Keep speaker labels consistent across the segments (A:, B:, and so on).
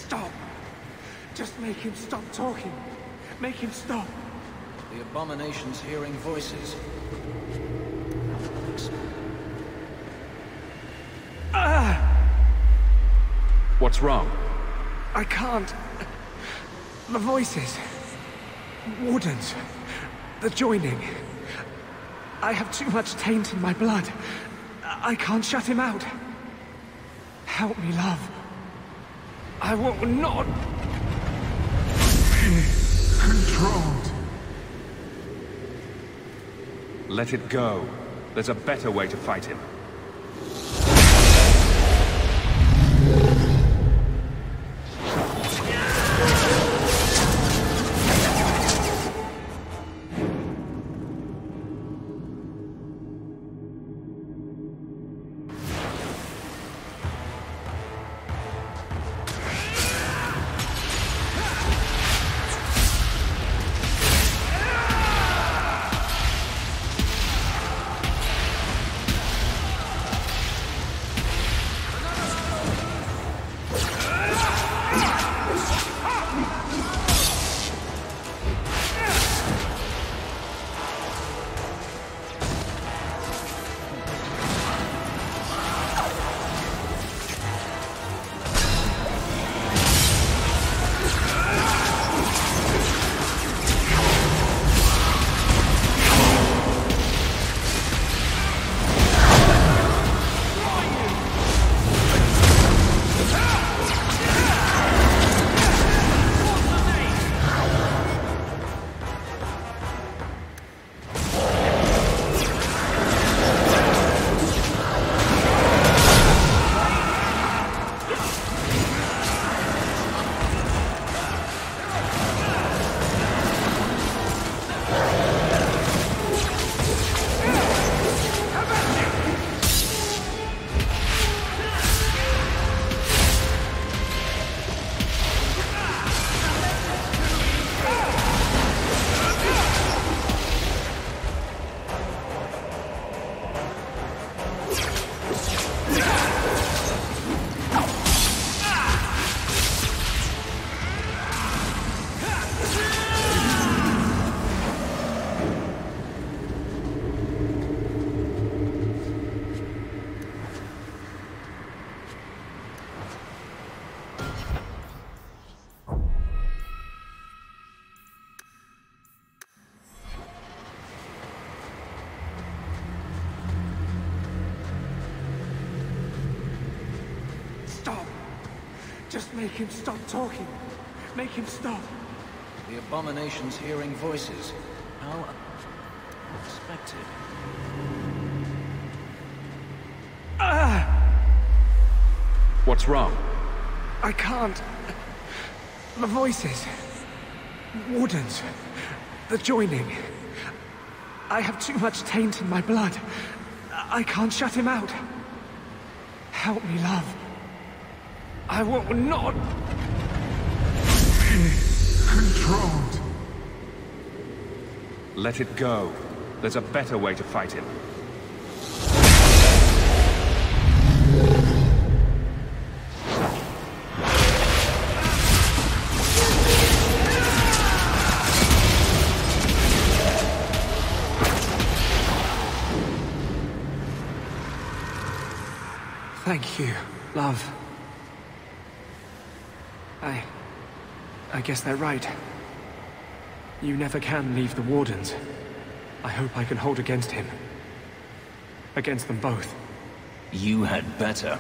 A: Stop. Just make him stop talking. Make him stop.
B: The abomination's hearing voices.
C: What's wrong?
A: I can't. The voices. Wardens. The joining. I have too much taint in my blood. I can't shut him out. Help me, love. I will not be controlled.
C: Let it go. There's a better way to fight him.
A: Just make him stop talking. Make him stop.
B: The abomination's hearing voices. How unexpected.
C: What's wrong?
A: I can't. The voices. Wardens. The joining. I have too much taint in my blood. I can't shut him out. Help me, love. I will not be controlled.
C: Let it go. There's a better way to fight him.
A: Thank you, love. I guess they're right. You never can leave the Wardens. I hope I can hold against him. Against them both.
B: You had better.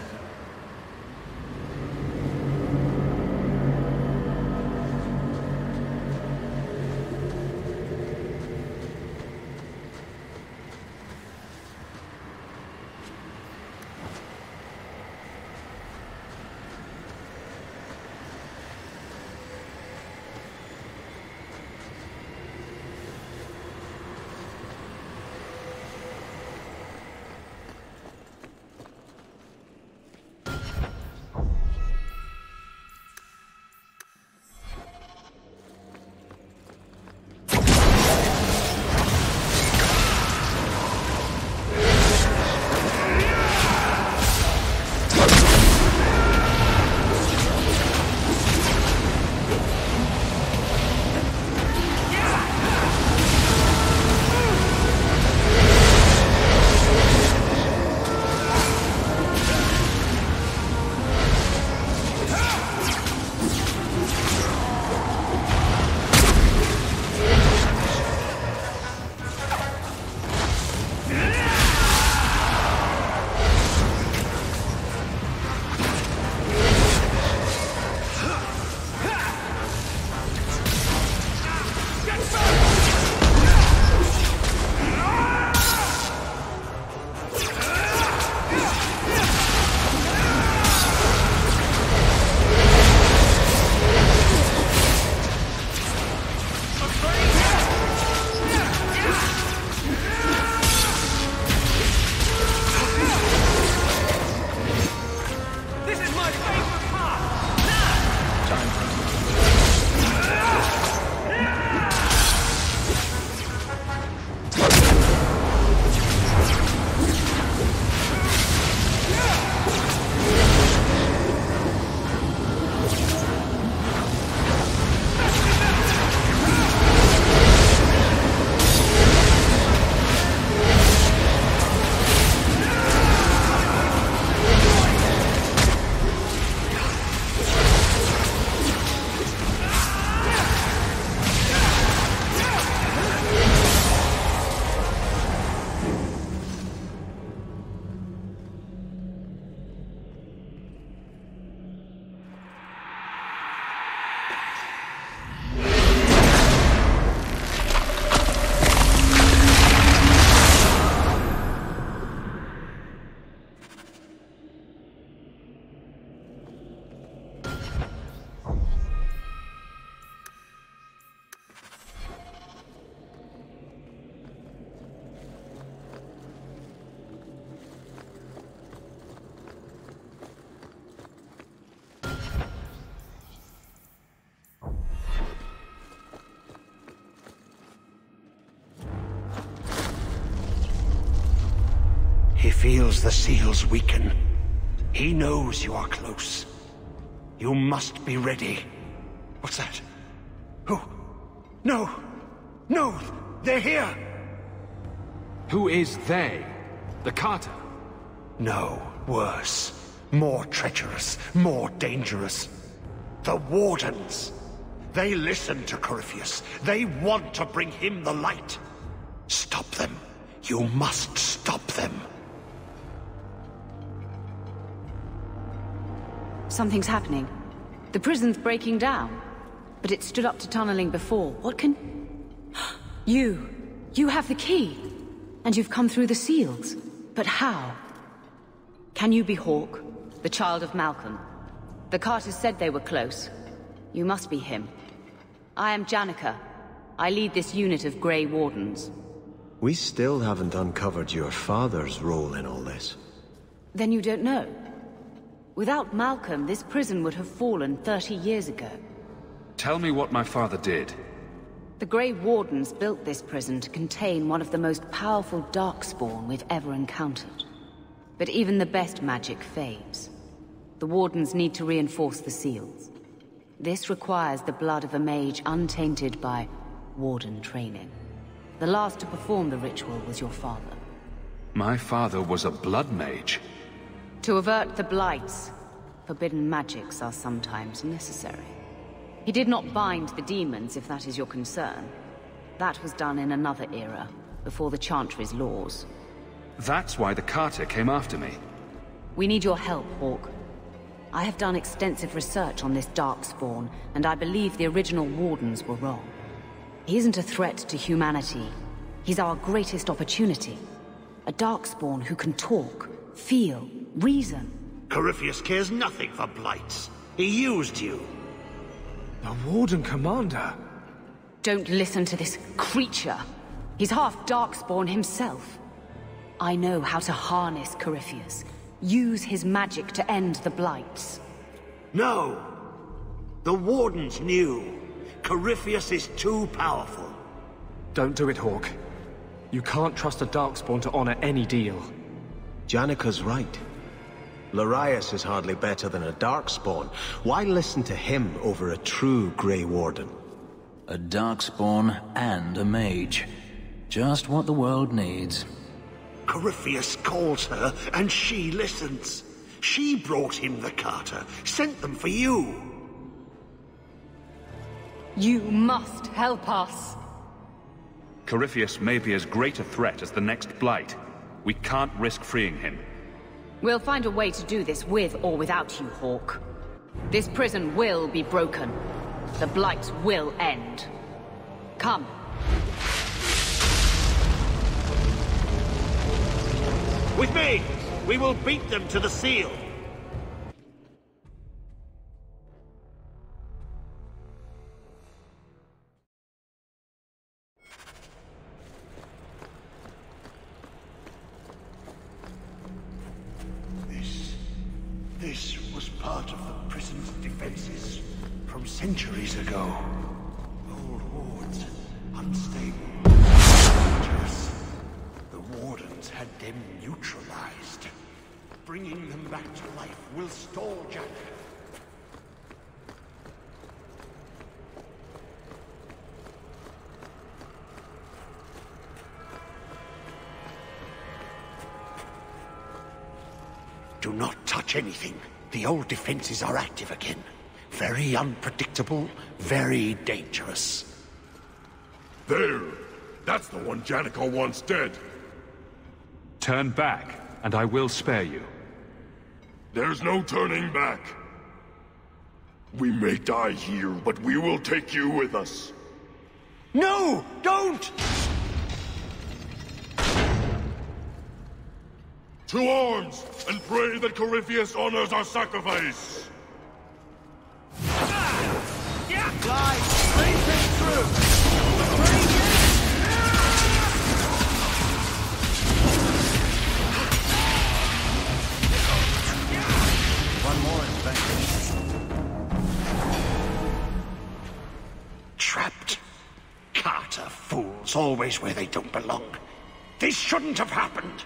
D: feels the seals weaken. He knows you are close. You must be ready. What's that? Who? No! No! They're here!
C: Who is they? The Carter?
D: No, worse. More treacherous, more dangerous. The Wardens. They listen to Corypheus. They want to bring him the light. Stop them. You must stop them.
E: Something's happening. The prison's breaking down. But it stood up to tunneling before. What can... You have the key. And you've come through the seals. But how? Can you be Hawke, the child of Malcolm? The Carters said they were close. You must be him. I am Janica. I lead this unit of Grey Wardens.
F: We still haven't uncovered your father's role in all this.
E: Then you don't know. Without Malcolm, this prison would have fallen 30 years ago.
C: Tell me what my father did.
E: The Grey Wardens built this prison to contain one of the most powerful Darkspawn we've ever encountered. But even the best magic fades. The Wardens need to reinforce the seals. This requires the blood of a mage untainted by Warden training. The last to perform the ritual was your father.
C: My father was a blood mage.
E: To avert the blights, forbidden magics are sometimes necessary. He did not bind the demons, if that is your concern. That was done in another era, before the Chantry's laws.
C: That's why the Carter came after me.
E: We need your help, Hawke. I have done extensive research on this Darkspawn, and I believe the original Wardens were wrong. He isn't a threat to humanity. He's our greatest opportunity. A Darkspawn who can talk, feel, reason.
D: Corypheus cares nothing for blights. He used you.
A: The Warden Commander?
E: Don't listen to this creature. He's half Darkspawn himself. I know how to harness Corypheus. Use his magic to end the blights.
D: No! The Wardens knew. Corypheus is too powerful.
A: Don't do it, Hawke. You can't trust a Darkspawn to honor any deal.
F: Janica's right. Larius is hardly better than a Darkspawn. Why listen to him over a true Grey Warden?
B: A Darkspawn and a mage. Just what the world needs.
D: Corypheus calls her, and she listens. She brought him the Carter, sent them for you.
E: You must help us.
C: Corypheus may be as great a threat as the next Blight. We can't risk freeing him.
E: We'll find a way to do this with or without you, Hawke. This prison will be broken. The blights will end. Come.
D: With me! We will beat them to the seal! This was part of the prison's defenses from centuries ago. Old wards, unstable, dangerous. The Wardens had them neutralized. Bringing them back to life will stall Jack. Do not touch anything. The old defenses are active again. Very unpredictable, very dangerous.
G: There! That's the one Janica wants dead.
C: Turn back, and I will spare you.
G: There's no turning back. We may die here, but we will take you with us.
D: No! Don't!
G: To arms, and pray that Corypheus honors our sacrifice!
D: Glide straight and through!
B: One more inspection.
D: Trapped. Carter fools, always where they don't belong. This shouldn't have happened.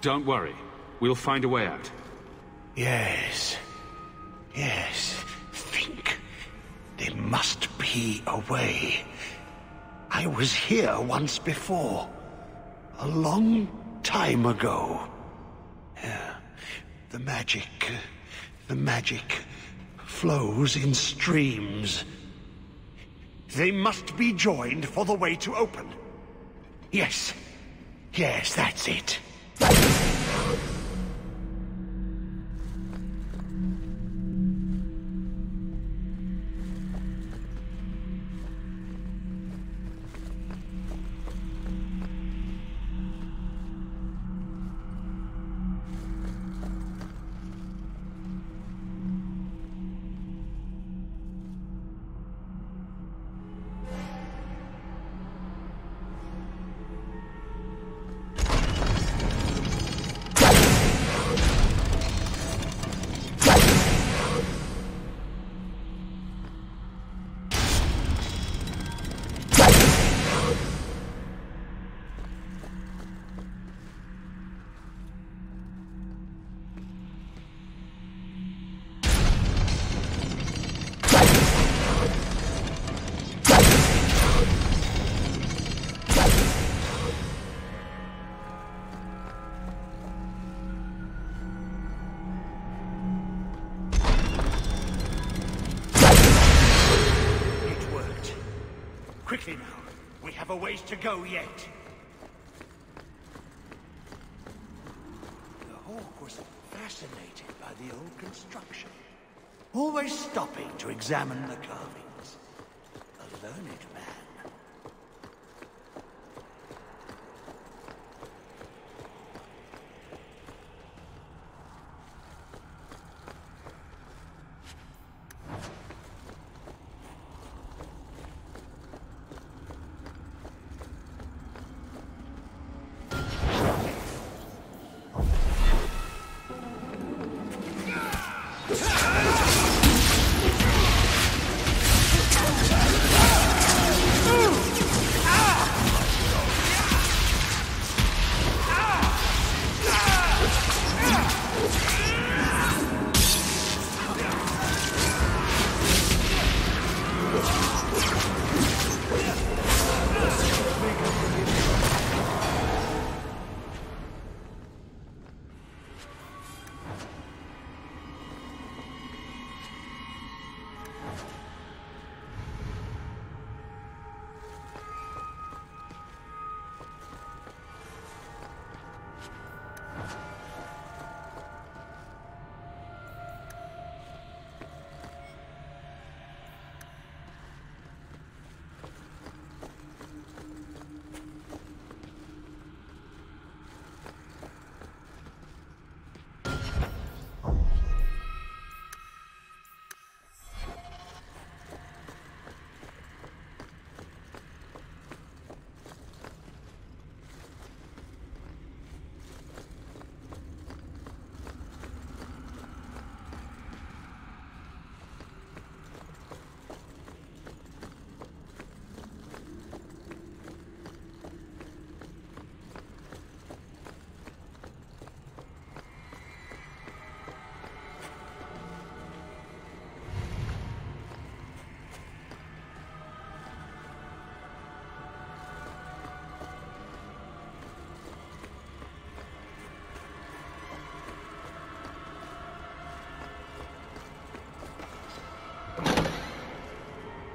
C: Don't worry. We'll find a way out.
D: Yes. Think. There must be a way. I was here once before. A long time ago. Yeah. The magic flows in streams. They must be joined for the way to open. Yes, that's it. Quickly now. We have a ways to go yet. The Hawk was fascinated by the old construction. Always stopping to examine the carvings. A learned man.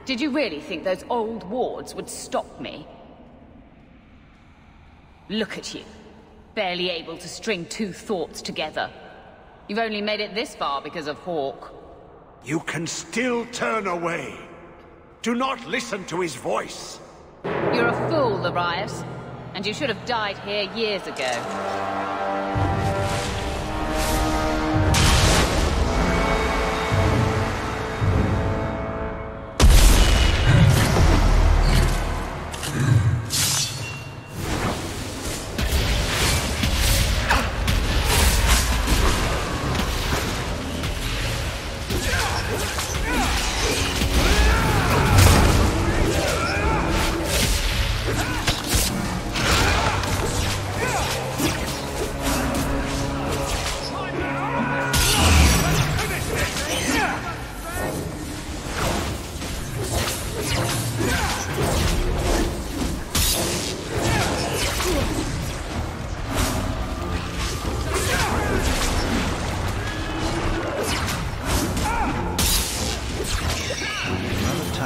E: Did you really think those old wards would stop me? Look at you. Barely able to string two thoughts together. You've only made it this far because of Hawk.
D: You can still turn away. Do not listen to his voice.
E: You're a fool, Larius. And you should have died here years ago.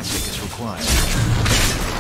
B: magic is required.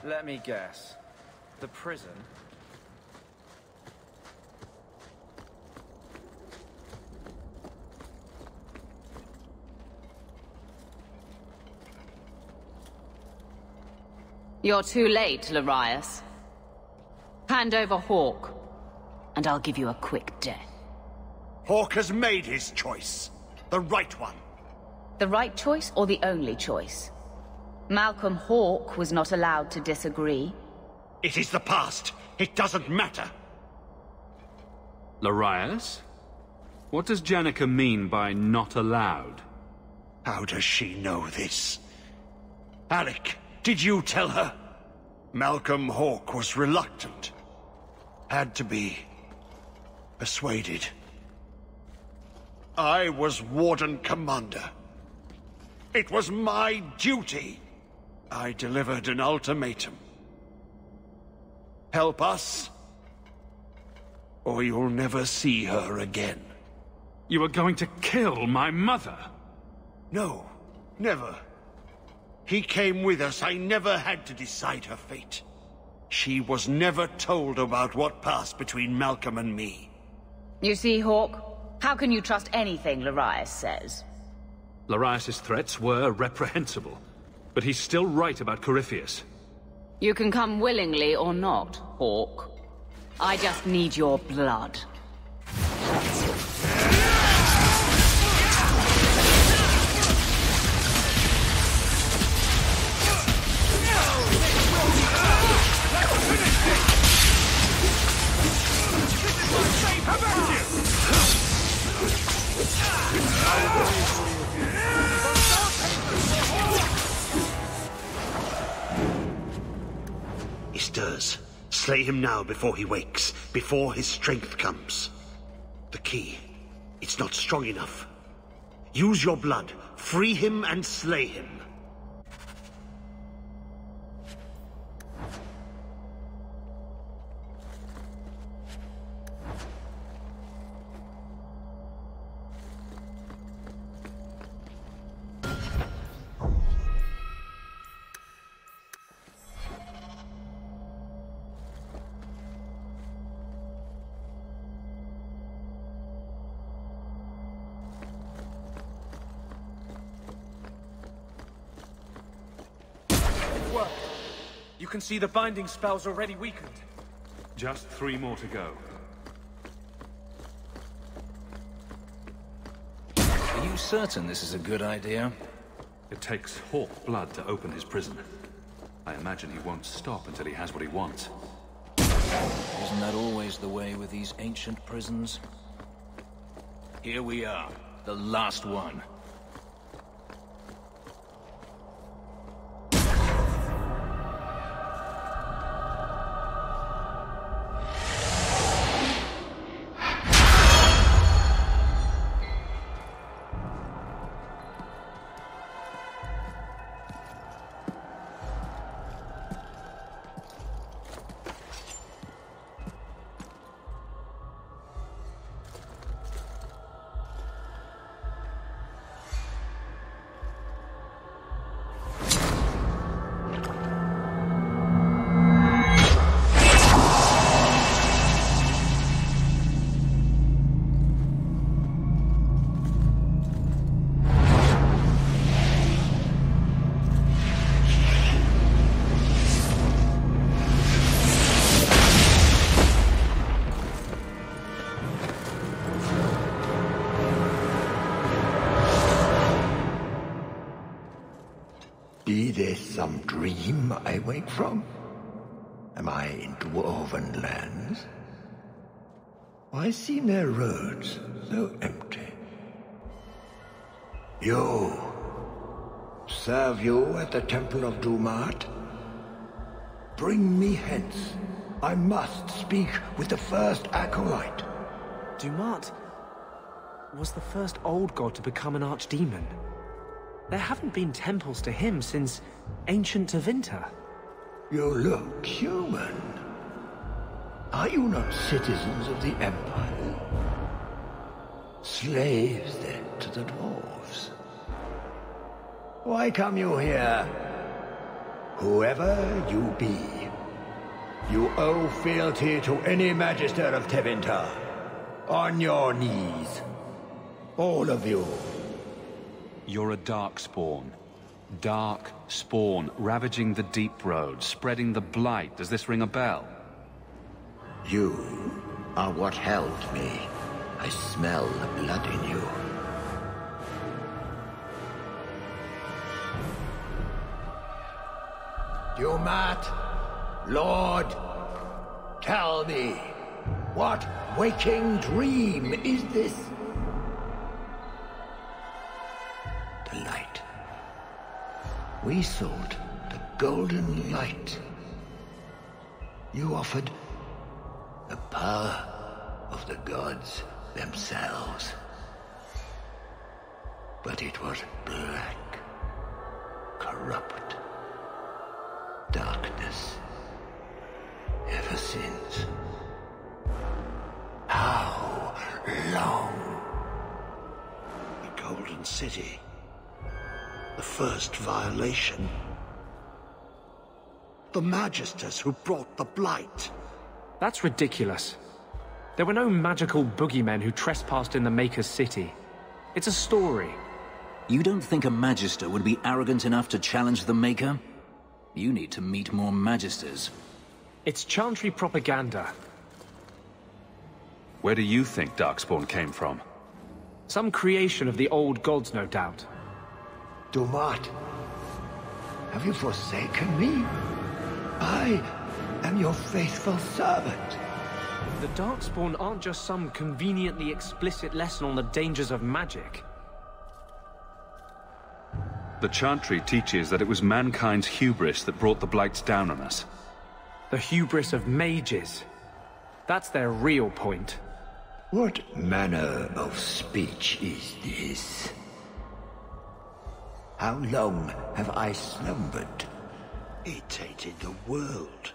H: Let me guess. The prison?
E: You're too late, Larius. Hand over Hawk, and I'll give you a quick death.
D: Hawk has made his choice. The right one.
E: The right choice or the only choice? Malcolm Hawk was not allowed to disagree.
D: It is the past. It doesn't matter.
C: Larius? What does Janica mean by not allowed?
D: How does she know this? Alec, did you tell her? Malcolm Hawk was reluctant. Had to be persuaded. I was Warden Commander. It was my duty. I delivered an ultimatum. Help us, or you'll never see her again.
C: You are going to kill my mother?
D: No, never. He came with us. I never had to decide her fate. She was never told about what passed between Malcolm and me.
E: You see, Hawk, how can you trust anything Larius says?
C: Larius's threats were reprehensible, but he's still right about Corypheus.
E: You can come willingly or not, Hawk. I just need your blood.
D: He stirs. Slay him now before he wakes, before his strength comes. The key. It's not strong enough. Use your blood. Free him and slay him.
H: You can see the binding spell's already weakened.
C: Just 3 more to go.
B: Are you certain this is a good idea?
C: It takes Hawk blood to open his prison. I imagine he won't stop until he has what he wants.
B: Isn't that always the way with these ancient prisons? Here we are, the last one.
D: Be this some dream I wake from? Am I in dwarven lands? Why seem their roads so empty? You! Serve you at the Temple of Dumat? Bring me hence. I must speak with the first acolyte.
A: Dumat was the first old god to become an archdemon. There haven't been temples to him since ancient Tevinter.
D: You look human. Are you not citizens of the Empire? Slaves, then, to the dwarves? Why come you here? Whoever you be, you owe fealty to any Magister of Tevinter. On your knees. All of you.
C: You're a Darkspawn. Darkspawn, ravaging the Deep Road, spreading the Blight. Does this ring a bell?
D: You are what held me. I smell the blood in you. Dumat, Lord, tell me, what waking dream is this? The light. We sought the golden light. You offered the power of the gods themselves. But it was black, corrupt. Darkness. Ever since. How long?
I: The Golden City. The first violation. The Magisters who brought the Blight.
A: That's ridiculous. There were no magical boogeymen who trespassed in the Maker's City. It's a story.
B: You don't think a Magister would be arrogant enough to challenge the Maker? You need to meet more Magisters.
A: It's Chantry propaganda.
C: Where do you think Darkspawn came from?
A: Some creation of the old gods, no doubt.
D: Dumat, have you forsaken me? I am your faithful servant.
A: The Darkspawn aren't just some conveniently explicit lesson on the dangers of magic.
C: The Chantry teaches that it was mankind's hubris that brought the Blights down on us.
A: The hubris of mages. That's their real point.
D: What manner of speech is this? How long have I slumbered?
I: He tainted the world.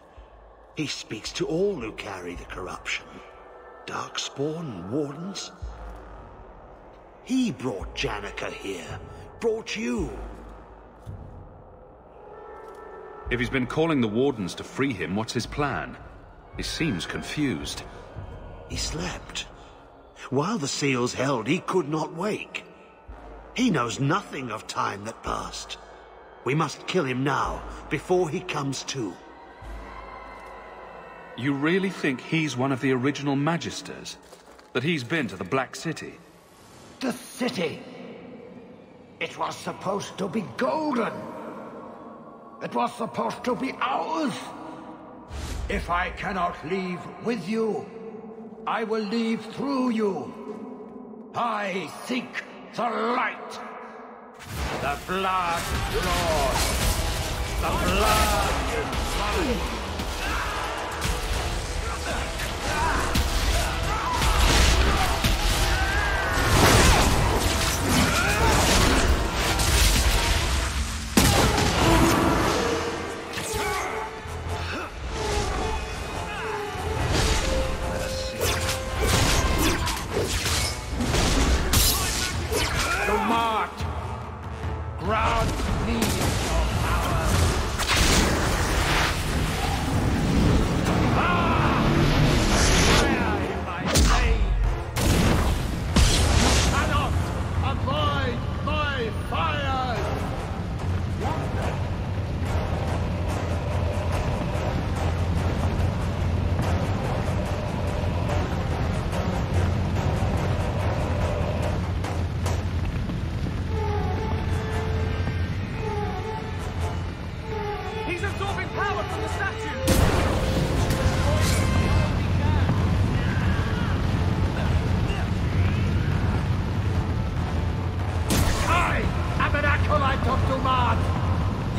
I: He speaks to all who carry the corruption. Darkspawn and Wardens. He brought Janica here. Brought you.
C: If he's been calling the Wardens to free him, what's his plan? He seems confused.
I: He slept. While the seals held, he could not wake. He knows nothing of time that passed. We must kill him now, before he comes to.
C: You really think he's one of the original Magisters? That he's been to the Black City?
D: The city! It was supposed to be golden! It was supposed to be ours! If I cannot leave with you, I will leave through you. I seek the light. The blood, Lord. The blood. Ground needs your power. Fire in my veins. You cannot avoid my fire.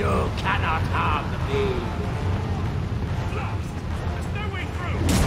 I: You cannot harm me.
G: There's no way through!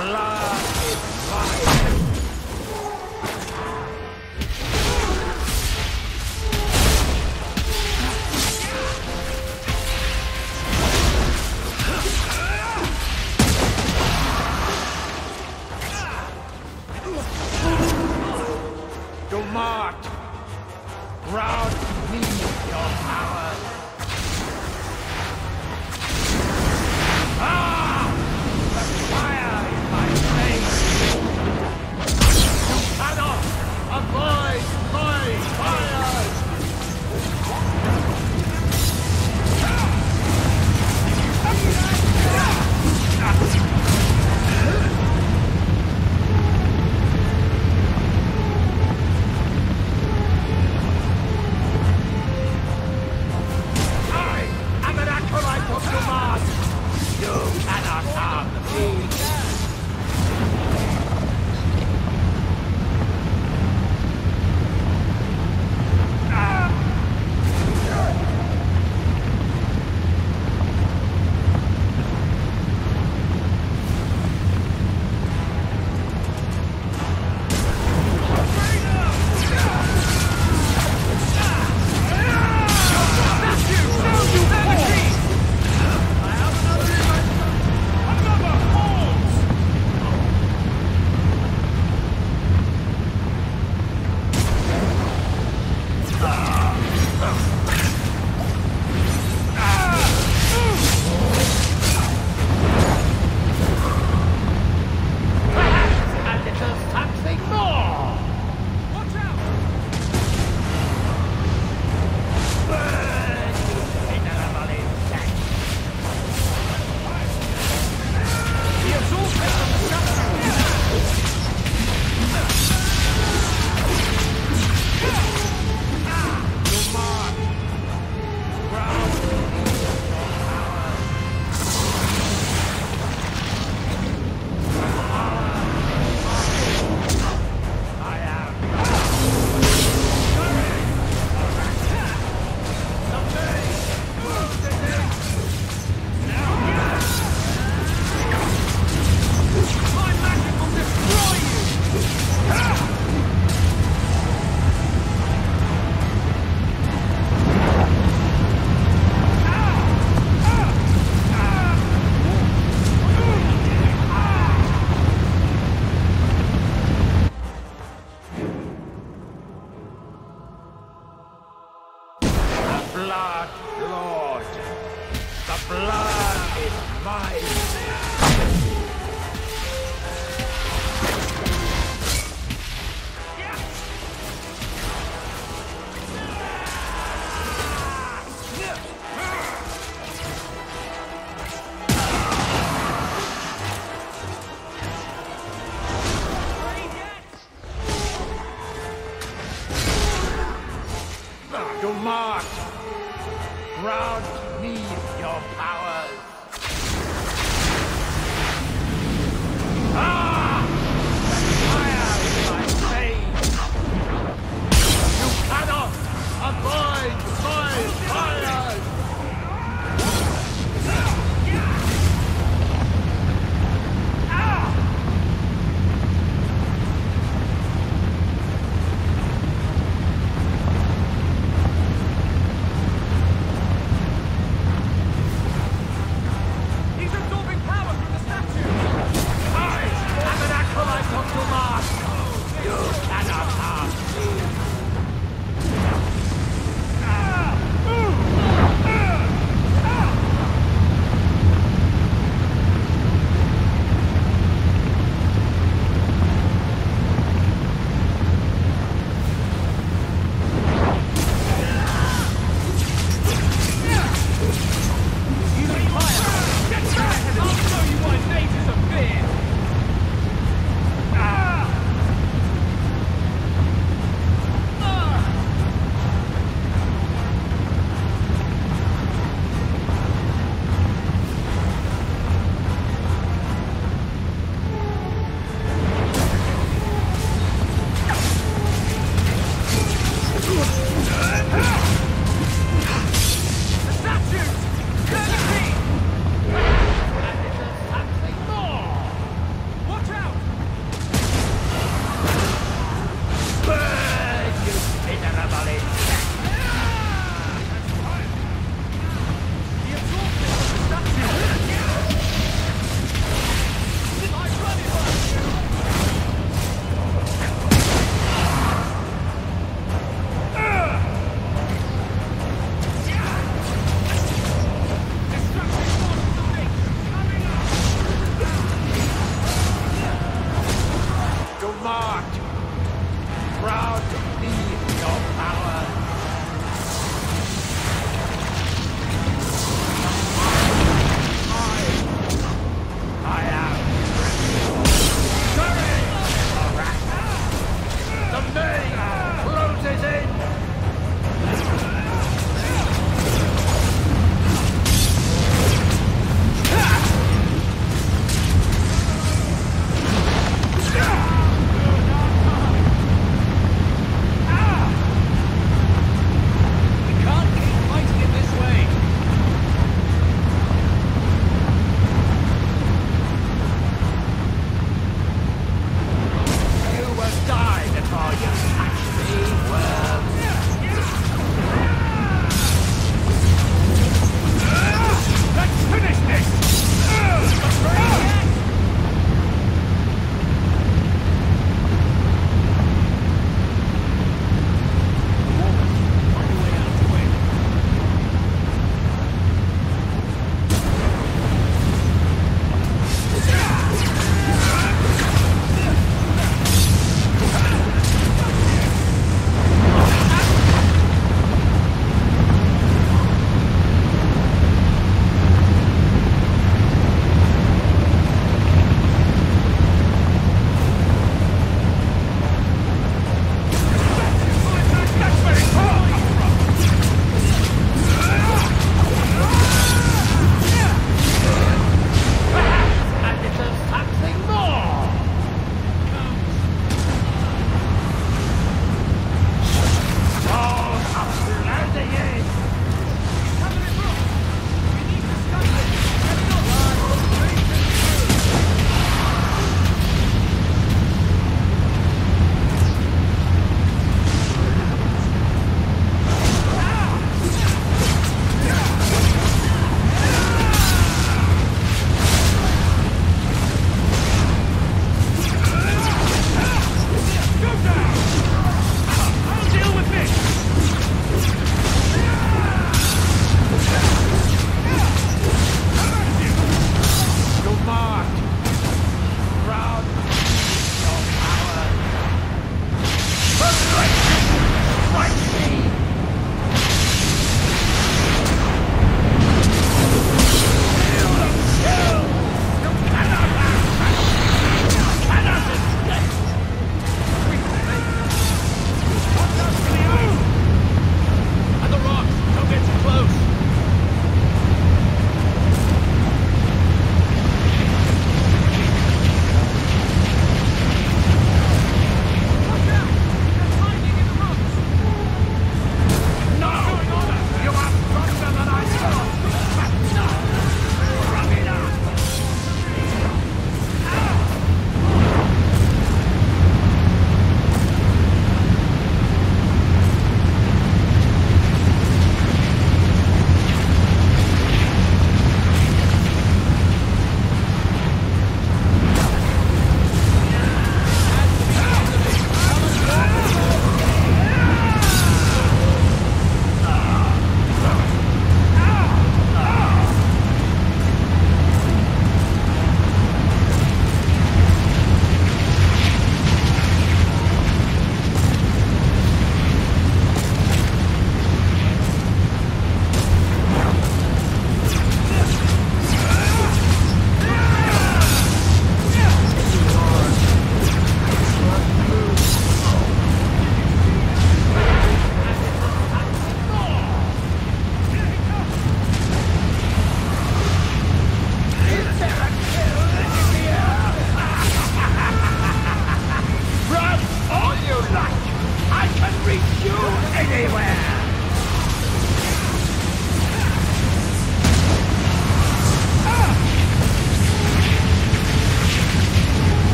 I: blood is mine. Do not round me your power. The fire in my face! You cannot avoid my fires! You cannot harm me!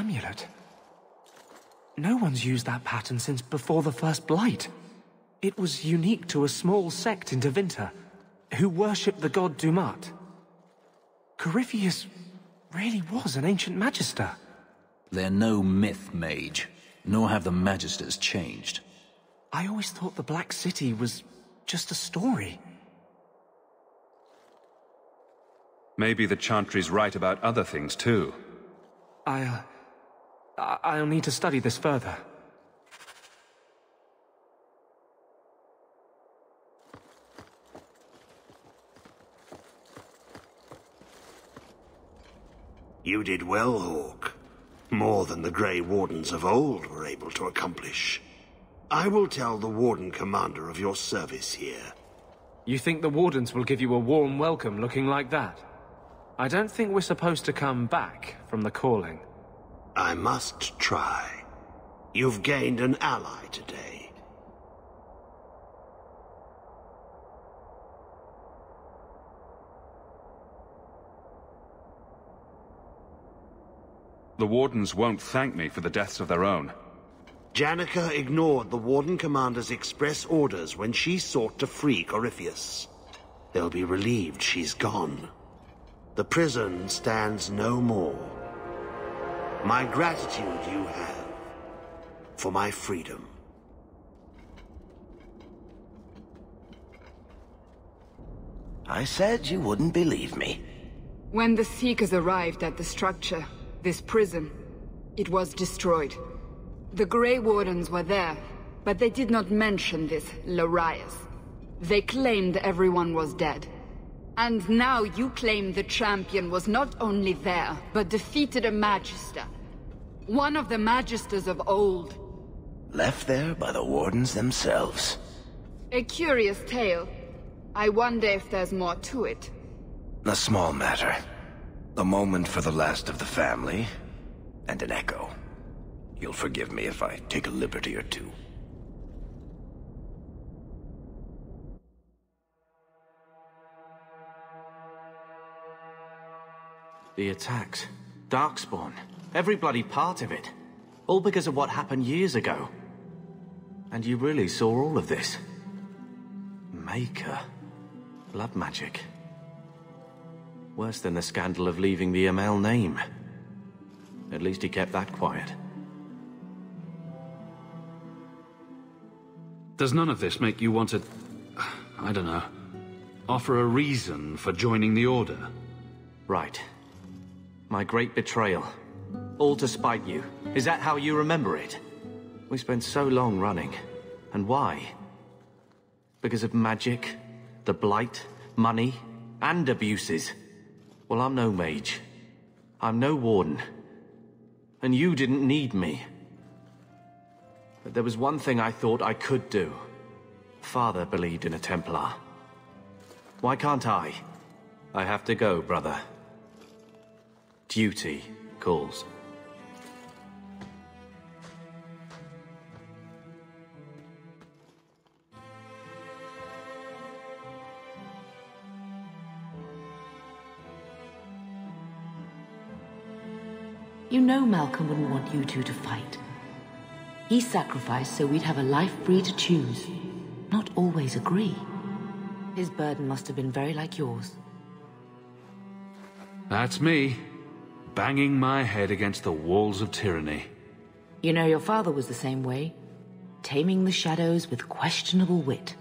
A: amulet. No one's used that pattern since before the First Blight. It was unique to a small sect in Devinter, who worshipped the god Dumat. Corypheus really was an ancient magister.
B: They're no myth mage, nor have the magisters changed.
A: I always thought the Black City was just a story.
C: Maybe the Chantry's right about other things too.
A: I'll need to study this further.
I: You did well, Hawk. More than the Grey Wardens of old were able to accomplish. I will tell the Warden Commander of your service here.
A: You think the Wardens will give you a warm welcome looking like that? I don't think we're supposed to come back from the calling.
I: I must try. You've gained an ally today.
C: The Wardens won't thank me for the deaths of their own.
I: Janica ignored the Warden Commander's express orders when she sought to free Corypheus. They'll be relieved she's gone. The prison stands no more. My gratitude you have for my freedom.
J: I said you wouldn't believe me.
K: When the Seekers arrived at the structure, this prison, it was destroyed. The Grey Wardens were there, but they did not mention this Larius. They claimed everyone was dead. And now you claim the champion was not only there, but defeated a Magister. One of the Magisters of old.
J: Left there by the Wardens themselves.
K: A curious tale. I wonder if there's more to it.
J: A small matter. A moment for the last of the family, and an echo. You'll forgive me if I take a liberty or two.
L: The attacks. Darkspawn. Every bloody part of it. All because of what happened years ago. And you really saw all of this. Maker. Blood magic. Worse than the scandal of leaving the ML name. At least he kept that quiet.
C: Does none of this make you want to... I don't know... offer a reason for joining the Order?
L: Right. My great betrayal. All to spite you. Is that how you remember it? We spent so long running. And why? Because of magic, the Blight, money, and abuses. Well, I'm no mage. I'm no warden. And you didn't need me. But there was one thing I thought I could do. Father believed in a Templar. Why can't I? I have to go, brother. Duty calls.
E: You know Malcolm wouldn't want you two to fight. He sacrificed so we'd have a life free to choose, not always agree. His burden must have been very like yours.
C: That's me, banging my head against the walls of tyranny.
E: You know, your father was the same way, taming the shadows with questionable wit.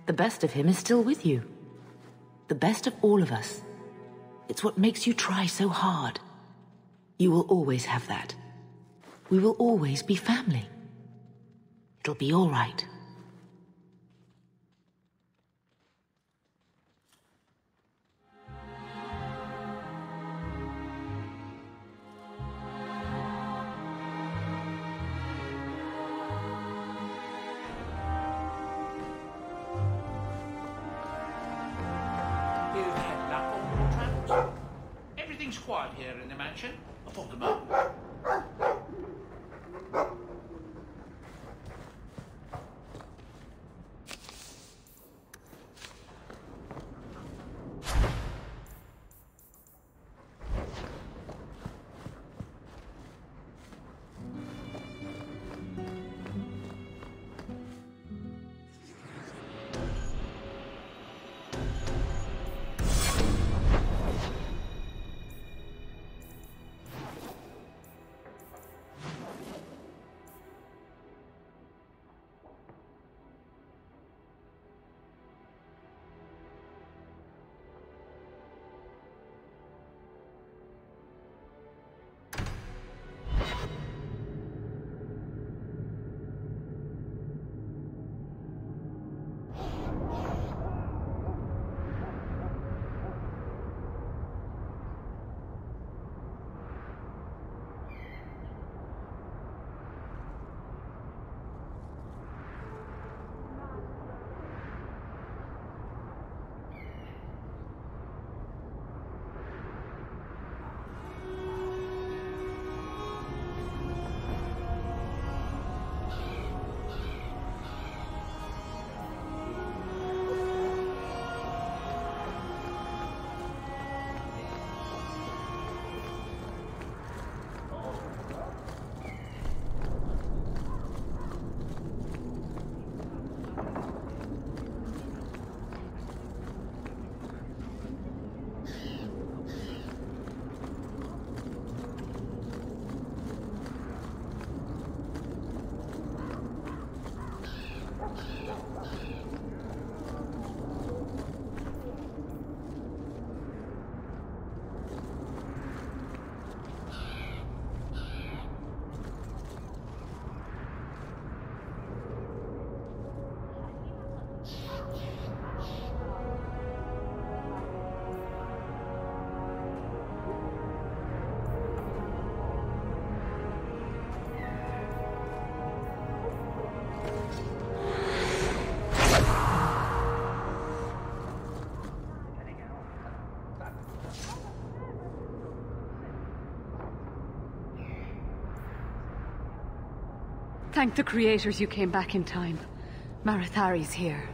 E: The best of him is still with you. The best of all of us. It's what makes you try so hard. You will always have that. We will always be family. It'll be all right.
M: Everything's quiet here in the mansion. I thought about it.
N: Thank the creators you came back in time. Marathari's here.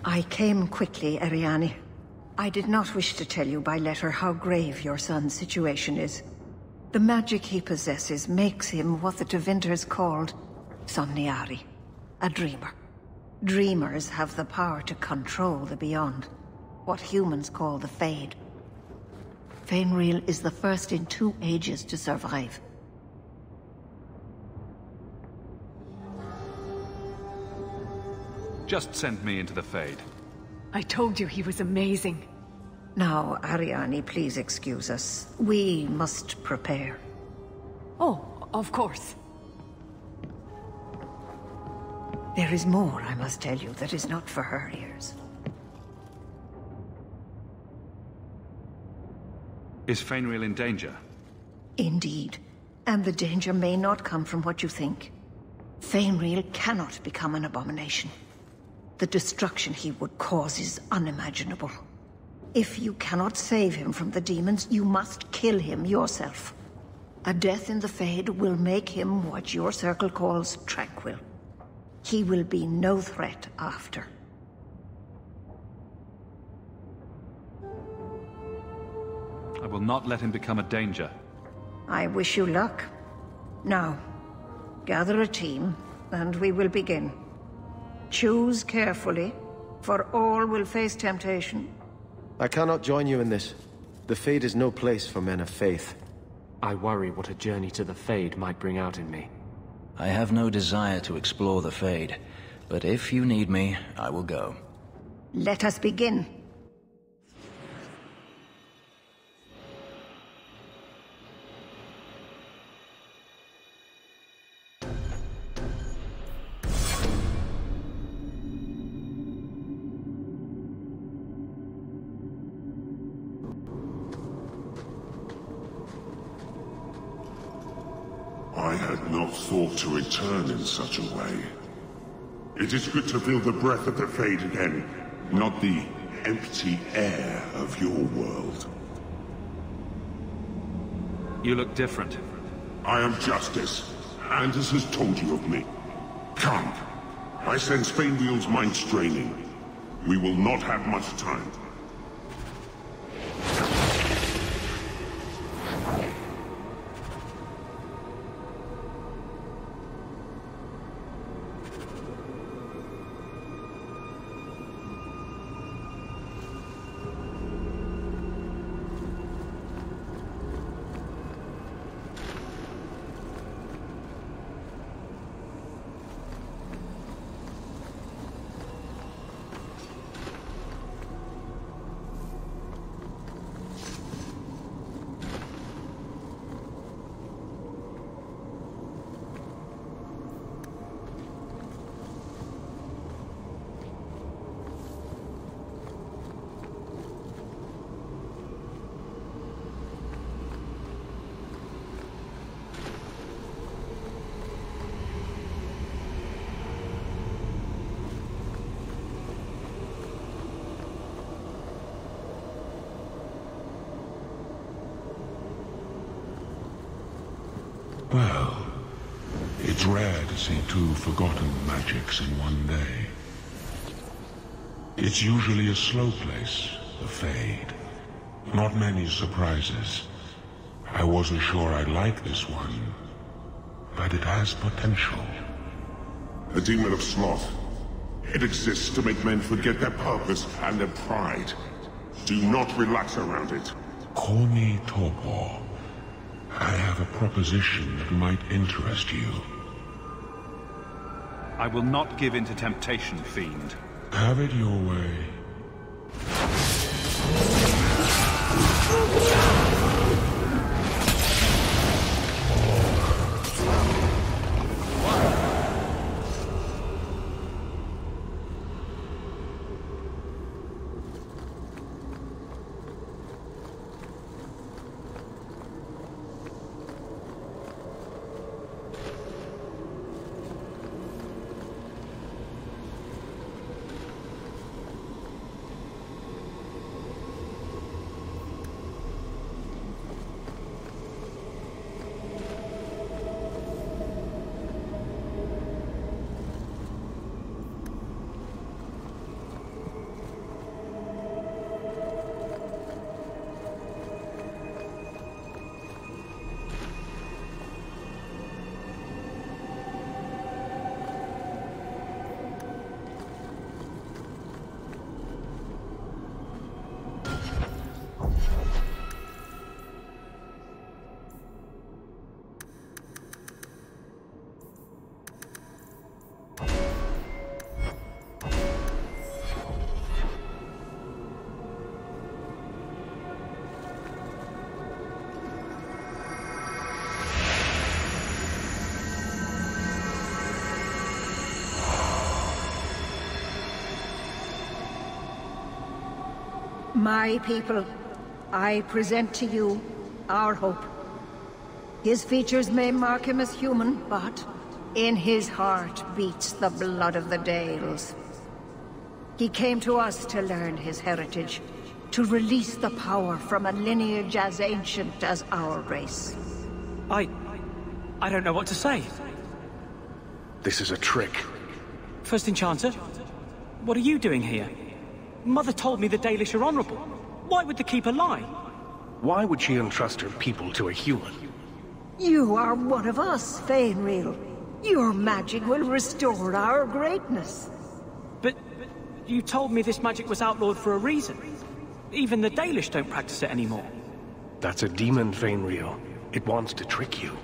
O: I came quickly, Ariane. I did not wish to tell you by letter how grave your son's situation is. The magic he possesses makes him what the Tevinters called Somniari, a dreamer. Dreamers have the power to control the beyond, what humans call the Fade. Fainril is the first in 2 ages to survive.
C: Just send me into the Fade.
N: I told you he was amazing.
O: Now, Ariane, please excuse us. We must prepare.
N: Oh, of course.
O: There is more I must tell you that is not for her ears.
C: Is Fainril in danger?
O: Indeed. And the danger may not come from what you think. Fainril cannot become an abomination. The destruction he would cause is unimaginable. If you cannot save him from the demons, you must kill him yourself. A death in the Fade will make him what your circle calls tranquil. He will be no threat after.
C: I will not let him become a danger.
O: I wish you luck. Now, gather a team, and we will begin. Choose carefully, for all will face temptation.
F: I cannot join you in this. The Fade is no place for men of faith.
L: I worry what a journey to the Fade might bring out in me.
B: I have no desire to explore the Fade, but if you need me, I will go.
O: Let us begin.
G: I had not thought to return in such a way. It is good to feel the breath of the Fade again, not the empty air of your world.
C: You look different.
G: I am Justice. Anders has told you of me. Come. I sense Fainwheel's mind straining. We will not have much time. Well, it's rare to see two forgotten magics in one day. It's usually a slow place, the Fade. Not many surprises. I wasn't sure I'd like this one, but it has potential. A demon of sloth. It exists to make men forget their purpose and their pride. Do not relax around it. Call me Torpor. I have a proposition that might interest you.
C: I will not give in to temptation, fiend.
G: Have it your way.
O: My people, I present to you our hope. His features may mark him as human, but in his heart beats the blood of the Dales. He came to us to learn his heritage, to release the power from a lineage as ancient as our race.
A: I don't know what to say.
P: This is a trick.
A: First Enchanter, what are you doing here? Mother told me the Dalish are honorable. Why would the Keeper lie?
P: Why would she entrust her people to a human?
O: You are one of us, Fainreal. Your magic will restore our greatness.
A: But you told me this magic was outlawed for a reason. Even the Dalish don't practice it anymore.
P: That's a demon, Fainreal. It wants to trick you.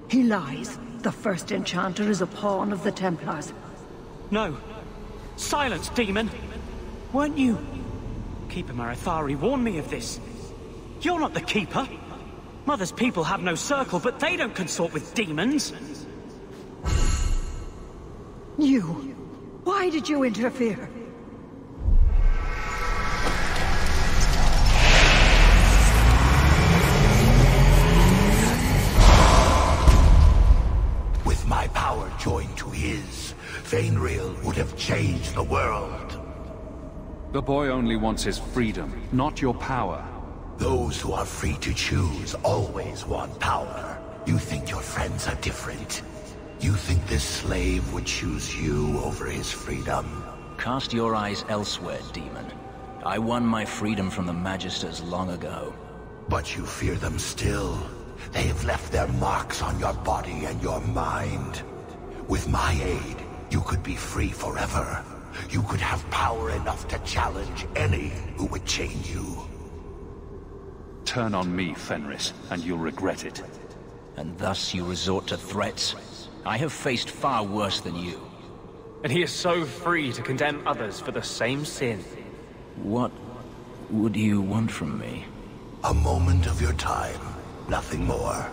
O: He lies. The First Enchanter is a pawn of the Templars.
A: No. Silence, demon! Weren't you? Keeper Marathari warned me of this. You're not the Keeper. Mother's people have no circle, but they don't consort with demons.
O: You. Why did you interfere?
I: With my power joined to his, Fainreal would have changed the world.
C: The boy only wants his freedom, not your power.
I: Those who are free to choose always want power. You think your friends are different? You think this slave would choose you over his freedom?
B: Cast your eyes elsewhere, demon. I won my freedom from the Magisters long ago.
I: But you fear them still. They have left their marks on your body and your mind. With my aid, you could be free forever. You could have power enough to challenge any who would chain you.
C: Turn on me, Fenris, and you'll regret it.
B: And thus you resort to threats? I have faced far worse than you.
L: And he is so free to condemn others for the same sin.
B: What would you want from me?
I: A moment of your time, nothing more.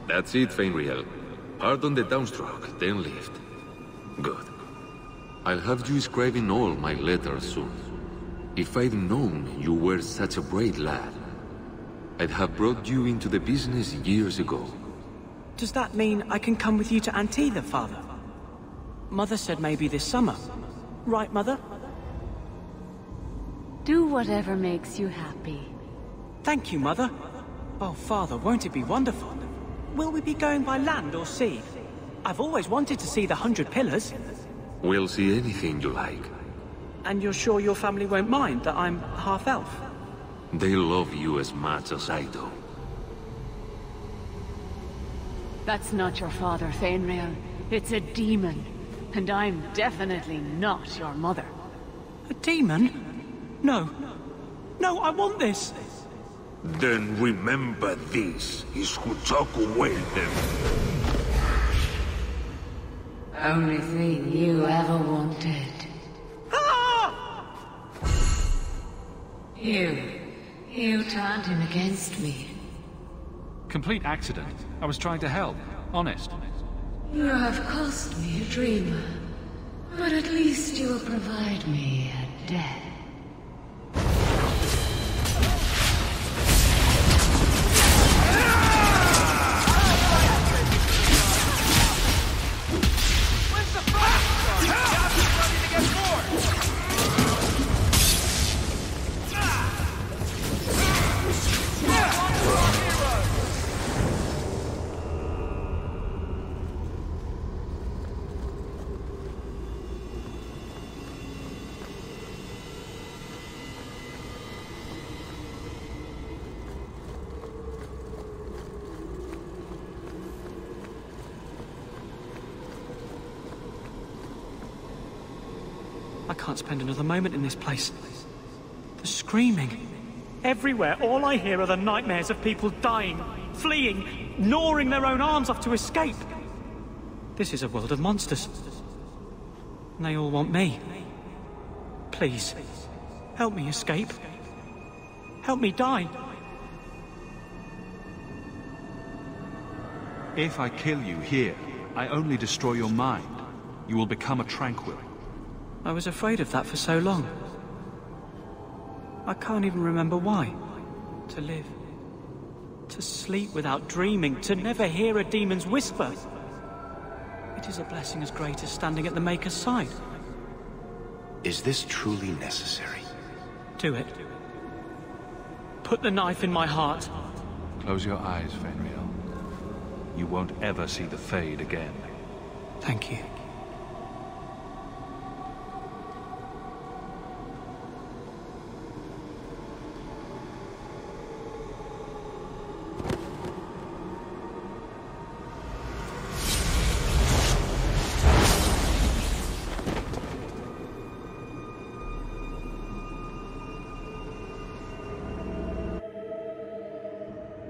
Q: That's it, Fenriel. Pardon the downstroke, then lift. Good. I'll have you scribing all my letters soon. If I'd known you were such a brave lad, I'd have brought you into the business years ago.
A: Does that mean I can come with you to Antida, Father? Mother said maybe this summer. Right, Mother?
N: Do whatever makes you happy.
A: Thank you, Mother. Oh, Father, won't it be wonderful? Will we be going by land or sea? I've always wanted to see the 100 Pillars.
Q: We'll see anything you like.
A: And you're sure your family won't mind that I'm half-elf?
Q: They love you as much as I do.
N: That's not your father, Fenriel. It's a demon. And I'm definitely not your mother.
A: A demon? No. No, I want this.
G: Then remember this is who took away them.
E: Only thing you ever wanted. You turned him against me.
C: Complete accident. I was trying to help. Honest.
E: You have cost me a dreamer. But at least you will provide me a death.
A: I can't spend another moment in this place. The screaming. Everywhere, all I hear are the nightmares of people dying, fleeing, gnawing their own arms off to escape. This is a world of monsters. And they all want me. Please, help me escape. Help me die.
C: If I kill you here, I only destroy your mind. You will become a tranquil.
A: I was afraid of that for so long. I can't even remember why. To live. To sleep without dreaming. To never hear a demon's whisper. It is a blessing as great as standing at the Maker's side.
J: Is this truly necessary?
A: Do it. Put the knife in my heart.
C: Close your eyes, Fenriel. You won't ever see the Fade again.
A: Thank you.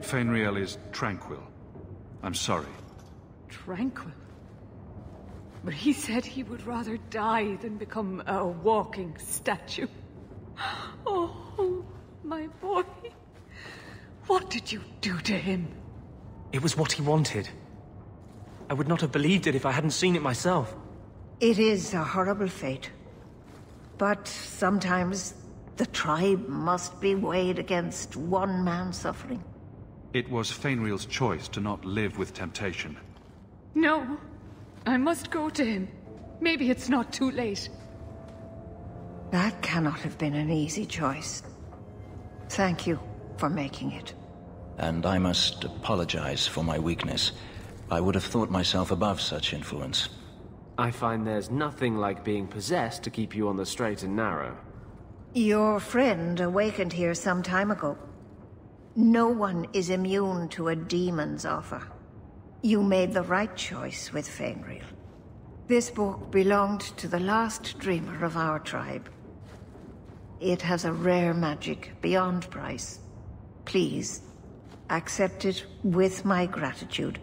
C: Fenriel is tranquil. I'm sorry.
N: Tranquil? But he said he would rather die than become a walking statue. Oh, my boy. What did you do to him?
A: It was what he wanted. I would not have believed it if I hadn't seen it myself.
O: It is a horrible fate. But sometimes the tribe must be weighed against one man's suffering.
C: It was Fenriel's choice to not live with temptation.
N: No. I must go to him. Maybe it's not too late.
O: That cannot have been an easy choice. Thank you for making it.
B: And I must apologize for my weakness. I would have thought myself above such influence.
L: I find there's nothing like being possessed to keep you on the straight and narrow.
O: Your friend awakened here some time ago. No one is immune to a demon's offer. You made the right choice with Fenriel. This book belonged to the last dreamer of our tribe. It has a rare magic beyond price. Please, accept it with my gratitude.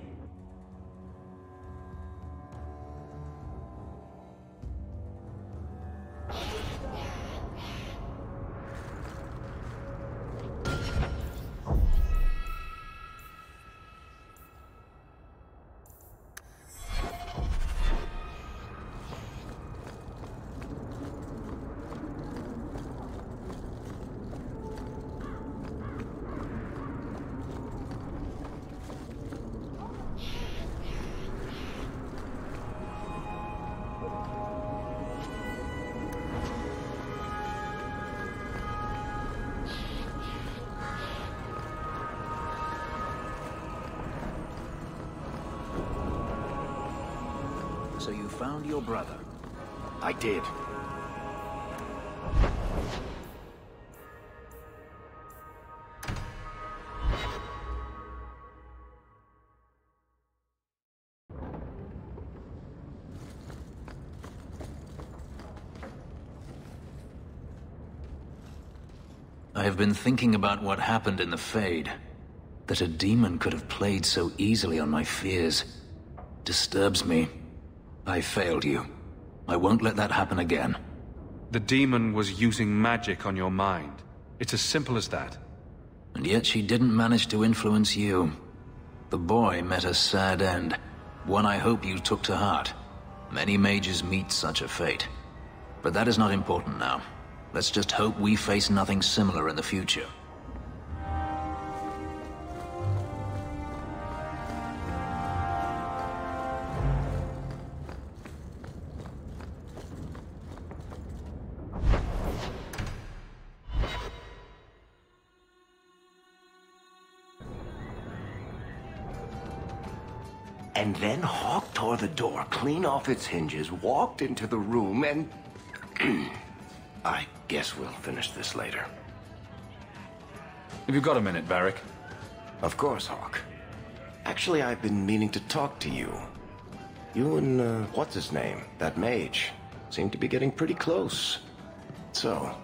B: So you found your brother?
J: I did.
B: I have been thinking about what happened in the Fade. That a demon could have played so easily on my fears disturbs me. I failed you. I won't let that happen again.
C: The demon was using magic on your mind. It's as simple as that.
B: And yet she didn't manage to influence you. The boy met a sad end, one I hope you took to heart. Many mages meet such a fate. But that is not important now. Let's just hope we face nothing similar in the future.
J: And then Hawk tore the door clean off its hinges, walked into the room, and... I guess we'll finish this later.
C: Have you got a minute, Varric?
J: Of course, Hawk. Actually, I've been meaning to talk to you. You and, what's-his-name, that mage, seem to be getting pretty close. So,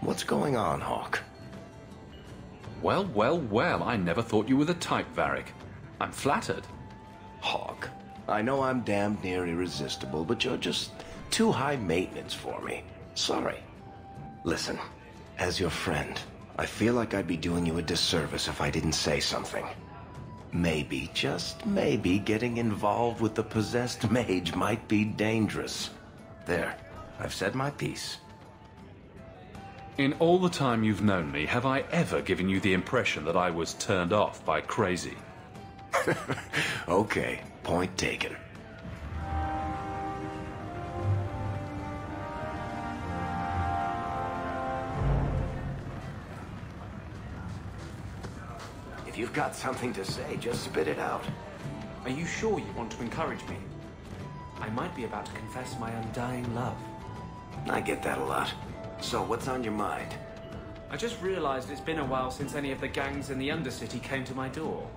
J: what's going on, Hawk?
C: Well, well, well, I never thought you were the type, Varric. I'm flattered.
J: Hawk, I know I'm damned near irresistible, but you're just too high maintenance for me. Sorry. Listen, as your friend, I feel like I'd be doing you a disservice if I didn't say something. Maybe, just maybe, getting involved with the possessed mage might be dangerous. There, I've said my piece.
C: In all the time you've known me, have I ever given you the impression that I was turned off by crazy?
J: Okay, point taken. If you've got something to say, just spit it out.
A: Are you sure you want to encourage me? I might be about to confess my undying love.
J: I get that a lot. So, what's on your mind?
A: I just realized it's been a while since any of the gangs in the Undercity came to my door.